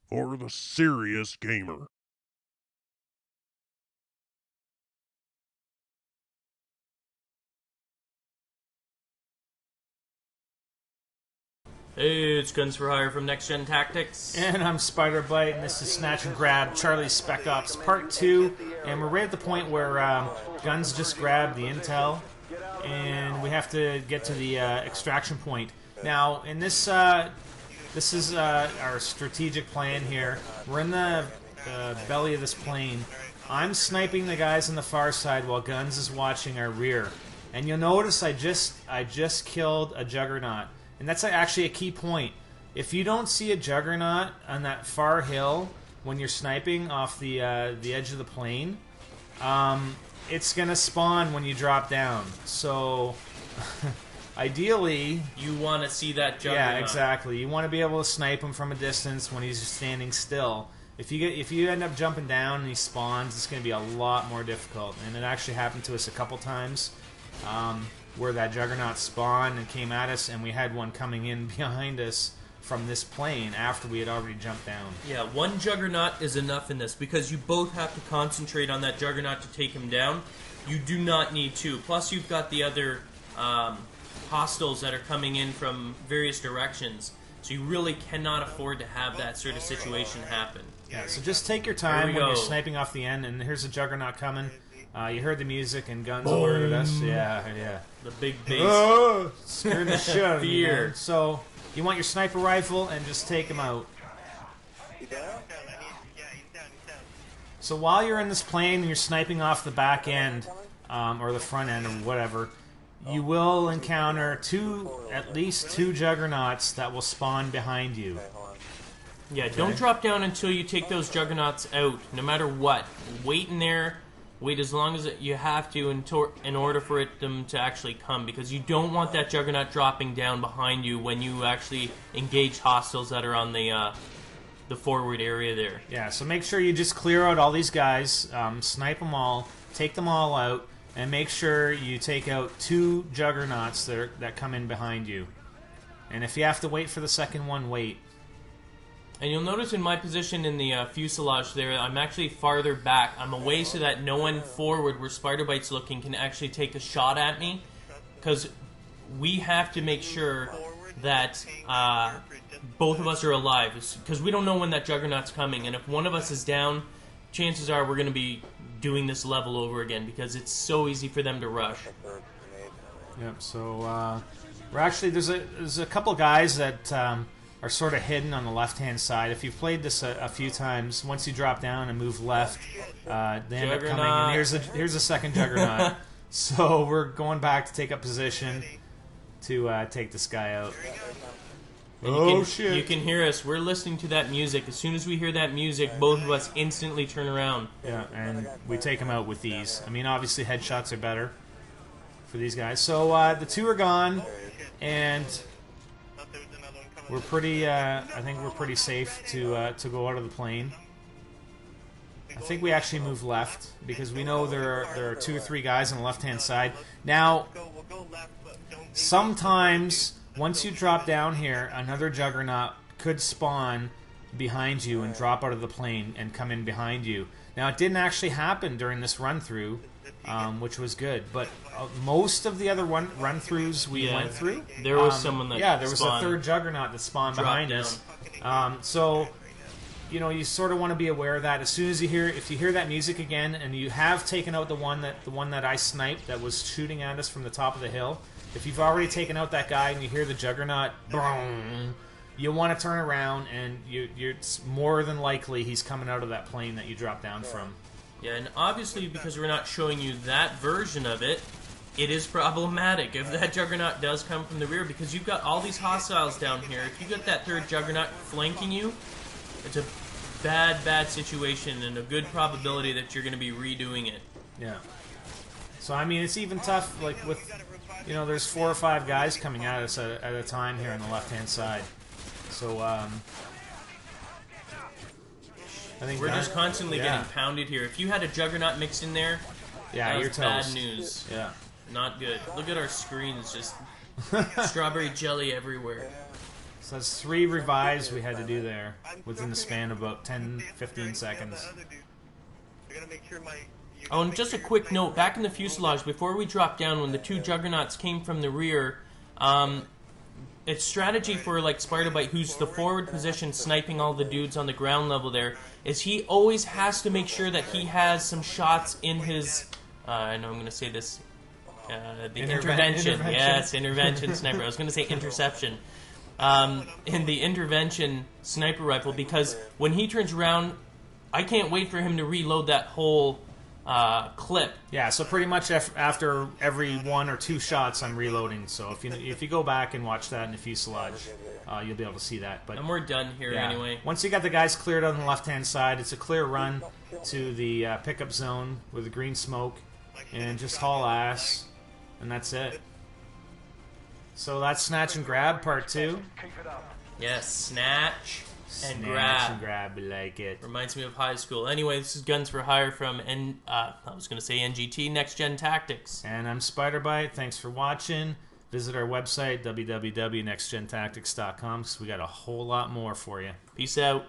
For the serious gamer. Hey, it's Guns for Hire from Next Gen Tactics. And I'm Spider Bite, and this is Snatch and Grab, Charlie's Spec Ops Part 2. And we're right at the point where Guns just grabbed the intel, and we have to get to the extraction point. Now, in this, this is our strategic plan here. We're in the belly of this plane. I'm sniping the guys on the far side while Guns is watching our rear. And you'll notice I just killed a Juggernaut. And that's actually a key point. If you don't see a Juggernaut on that far hill when you're sniping off the edge of the plane, it's gonna spawn when you drop down. So ideally, you want to see that Juggernaut. Yeah, exactly. You want to be able to snipe him from a distance when he's standing still. If you end up jumping down and he spawns, it's going to be a lot more difficult. And it actually happened to us a couple times. Where that Juggernaut spawned and came at us, and we had one coming in behind us from this plane after we had already jumped down. Yeah, one Juggernaut is enough in this, because you both have to concentrate on that Juggernaut to take him down. You do not need two. Plus, you've got the other hostiles that are coming in from various directions, so you really cannot afford to have that sort of situation happen. Yeah, so just take your time when you're sniping off the end, and here's a Juggernaut coming. You heard the music and Guns alerted us. Yeah. The big bass. Scared the shit out of me, man. So you want your sniper rifle and just take him out. So while you're in this plane and you're sniping off the back end, or the front end, or whatever, you will encounter at least two Juggernauts that will spawn behind you. Yeah, don't drop down until you take those Juggernauts out, no matter what. Wait in there. Wait as long as you have to in order for them to actually come, because you don't want that Juggernaut dropping down behind you when you actually engage hostiles that are on the forward area there. Yeah, so make sure you just clear out all these guys, snipe them all, take them all out, and make sure you take out two Juggernauts that come in behind you. And if you have to wait for the second one, wait. And you'll notice in my position in the fuselage there, I'm actually farther back. I'm away so that no one forward where Spider Bite's looking can actually take a shot at me. Because we have to make sure that both of us are alive. Because we don't know when that Juggernaut's coming. And if one of us is down, chances are we're going to be doing this level over again. Because it's so easy for them to rush. Yep, so we're actually, there's a couple guys that are sort of hidden on the left-hand side. If you've played this a few times, once you drop down and move left, they end up coming. And here's a second Juggernaut. So we're going back to take up position to take this guy out. Shit! You can hear us. We're listening to that music. As soon as we hear that music, both of us instantly turn around. Yeah, and we take him out with these. I mean, obviously headshots are better for these guys. So the two are gone, and we're pretty. I think we're pretty safe to go out of the plane. I think we actually move left because we know there are two or three guys on the left-hand side. Now, sometimes once you drop down here, another Juggernaut could spawn behind you and drop out of the plane and come in behind you. Now, it didn't actually happen during this run-through, which was good. But most of the other run-throughs we went through, there was someone that there was a third Juggernaut that spawned behind us. So, you know, you sort of want to be aware of that. As soon as if you hear that music again, and you have taken out the one that I sniped that was shooting at us from the top of the hill, if you've already taken out that guy and you hear the Juggernaut, boom, you want to turn around, and it's more than likely he's coming out of that plane that you dropped down from. Yeah, and obviously because we're not showing you that version of it, it is problematic if that Juggernaut does come from the rear, because you've got all these hostiles down here. If you get that third Juggernaut flanking you, it's a bad situation and a good probability that you're going to be redoing it. Yeah. So, I mean, it's even tough, like, with, you know, there's 4 or 5 guys coming at us at a time here on the left-hand side. So, I think we're just constantly getting pounded here. If you had a Juggernaut mixed in there, that was bad news. Yeah. Not good. Look at our screens, just strawberry jelly everywhere. So that's 3 revives we had to do there within the span of about 10-15 seconds. Oh, and just a quick note, back in the fuselage, before we dropped down, when the 2 juggernauts came from the rear, it's strategy for, like, Spider-Bite, who's the forward position sniping all the dudes on the ground level there, is he always has to make sure that he has some shots in his, I know I'm going to say this, the intervention. Yes, intervention sniper. I was going to say interception. In the intervention sniper rifle, because when he turns around, I can't wait for him to reload that whole clip. Yeah, so pretty much after every 1 or 2 shots, I'm reloading. So if you go back and watch that in the fuselage, you'll be able to see that. But and we're done here anyway. Once you got the guys cleared on the left-hand side, it's a clear run to the pickup zone with the green smoke, and just haul ass, and that's it. So that's Snatch and Grab Part 2. Yes, Snatch and Snatch Grab. and Grab, like it. Reminds me of high school. Anyway, this is Guns for Hire from, I was going to say NGT, Next Gen Tactics. And I'm Spider-Bite. Thanks for watching. Visit our website, www.nextgentactics.com, because we got a whole lot more for you. Peace out.